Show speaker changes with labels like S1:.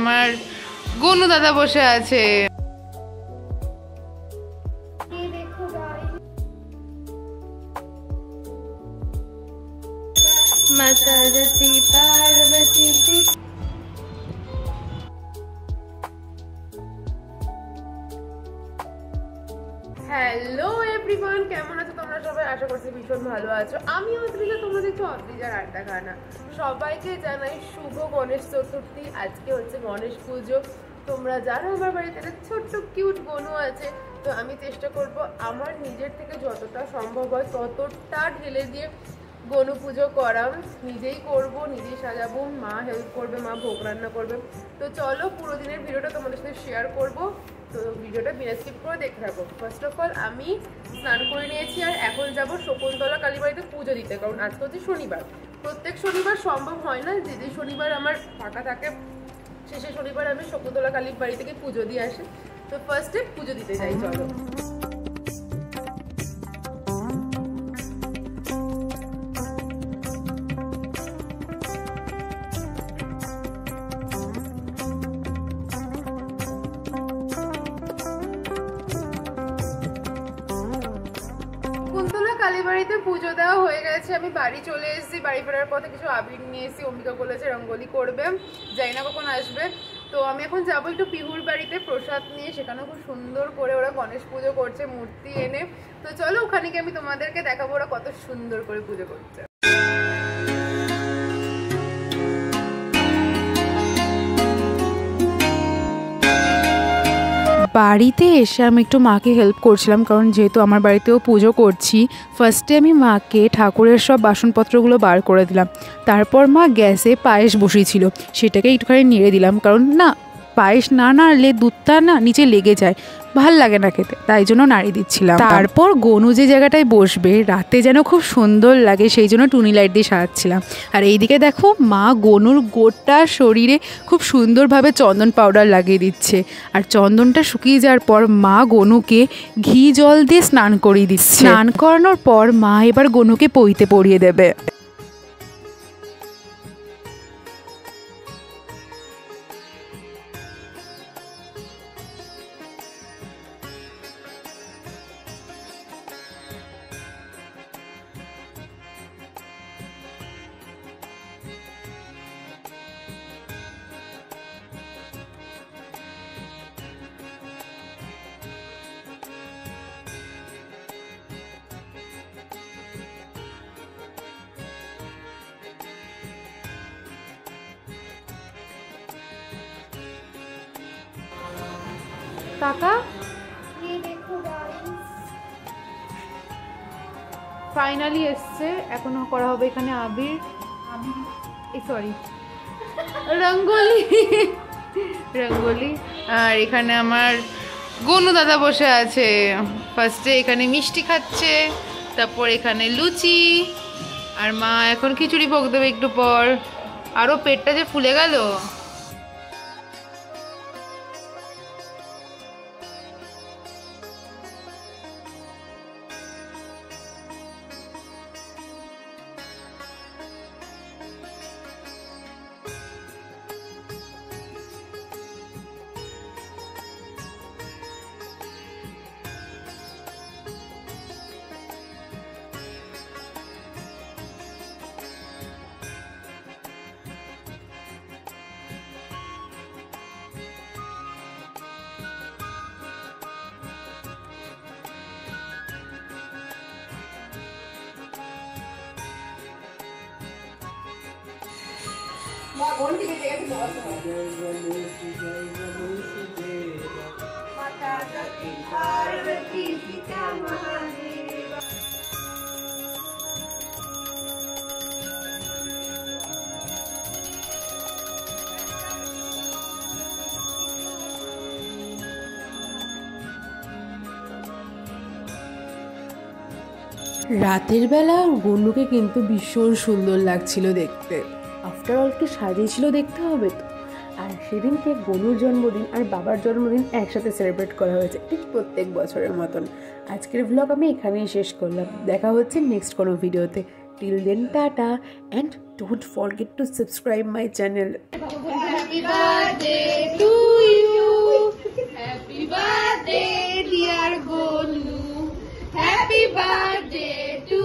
S1: আমার গনু দাদা বসে আছে। হ্যালো এভরিওয়ান, কেমন আছো তোমরা সবাই? আশা করছি ভীষণ ভালো আছো। আমি অদ্রিজা, তোমরা দেখছো অদ্রিজার আড্ডাখানা। সবাইকে জানাই শুভ গণেশ চতুর্থী। আজকে হচ্ছে গণেশ পুজো। তোমরা জানো আমার বাড়িতে একটা ছোট্ট কিউট গনু আছে, তো আমি চেষ্টা করব আমার নিজের থেকে যতটা সম্ভব হয় ততটা ঢেলে দিয়ে গনু পুজো করা। নিজেই করব, নিজেই সাজাবো, মা হেল্প করবে, মা ভোগ রান্না করবে। তো চলো পুরো দিনের ভিডিওটা তোমাদের সাথে শেয়ার করব, তো ভিডিওটা বিনা স্কিপ করে দেখে থাকো। ফার্স্ট অফ অল আমি স্নান করে নিয়েছি আর এখন যাব শকুন্তলা কালীবাড়িতে পুজো দিতে, কারণ আজকে হচ্ছে শনিবার। প্রত্যেক শনিবার সম্ভব হয় না, যে শনিবার আমার ফাঁকা থাকে শেষে শনিবার আমি শকুন্তলা কালীর বাড়ি থেকে পুজো দিয়ে আসি। তো ফার্স্টে পুজো দিতে যাই, চলো। কালীবাড়িতে পুজো দেওয়া হয়ে গেছে, আমি বাড়ি চলে এসেছি। বাড়ি ফেরার পথে কিছু আবির নিয়ে এসেছি, অম্বিকা বলেছে রঙ্গোলি করবে, জানি না কখন আসবে। তো আমি এখন যাবো একটু পিহুর বাড়িতে প্রসাদ নিয়ে, সেখানেও খুব সুন্দর করে ওরা গণেশ পুজো করছে মূর্তি এনে। তো চলো ওখানে গিয়ে আমি তোমাদেরকে দেখাবো ওরা কত সুন্দর করে পুজো করছে।
S2: বাড়িতে এসে আমি একটু মাকে হেল্প করছিলাম, কারণ যেহেতু আমার বাড়িতেও পুজো করছি। ফার্স্টে আমি মাকে ঠাকুরের সব বাসনপত্রগুলো বার করে দিলাম। তারপর মা গ্যাসে পায়েস বসিয়েছিল, সেটাকে একটুখানি নেড়ে দিলাম, কারণ না পায়েস না নাড়লে দুধটা না নিচে লেগে যায়, ভাল লাগে না খেতে, তাই জন্য নাড়িয়ে দিচ্ছিলাম। তারপর গনু যে জায়গাটায় বসবে রাতে যেন খুব সুন্দর লাগে, সেই জন্য টুনি লাইট দিয়ে সাজাচ্ছিলাম। আর এইদিকে দেখো মা গনুর গোটা শরীরে খুব সুন্দরভাবে চন্দন পাউডার লাগিয়ে দিচ্ছে। আর চন্দনটা শুকিয়ে যাওয়ার পর মা গনুকে ঘি জল দিয়ে স্নান করিয়ে দিচ্ছে। স্নান করানোর পর মা এবার গনুকে পইতে পরিয়ে দেবে।
S1: কাকা ফাইনালি এসছে, এখনো করা হবে এখানে আবির, সরি রঙ্গোলি রঙ্গোলি। আর এখানে আমার গনু দাদা বসে আছে। ফার্স্টে এখানে মিষ্টি খাচ্ছে, তারপর এখানে লুচি, আর মা এখন খিচুড়ি ভোগ দেবে একটু পর। আরও পেটটা যে ফুলে গেল। রাতের বেলা গনুকে কিন্তু ভীষণ সুন্দর লাগছিল দেখতে। আফটার অল কি সাজিয়েছিল দেখতে হবে তো। আর সেদিনকে গনুর জন্মদিন আর বাবার জন্মদিন একসাথে সেলিব্রেট করা হয়েছে, ঠিক প্রত্যেক বছরের মতন। আজকের ব্লগ আমি এখানেই শেষ করলাম, দেখা হচ্ছে নেক্সট কোনো ভিডিওতে। Till then tata, and don't forget to subscribe my channel. birthday to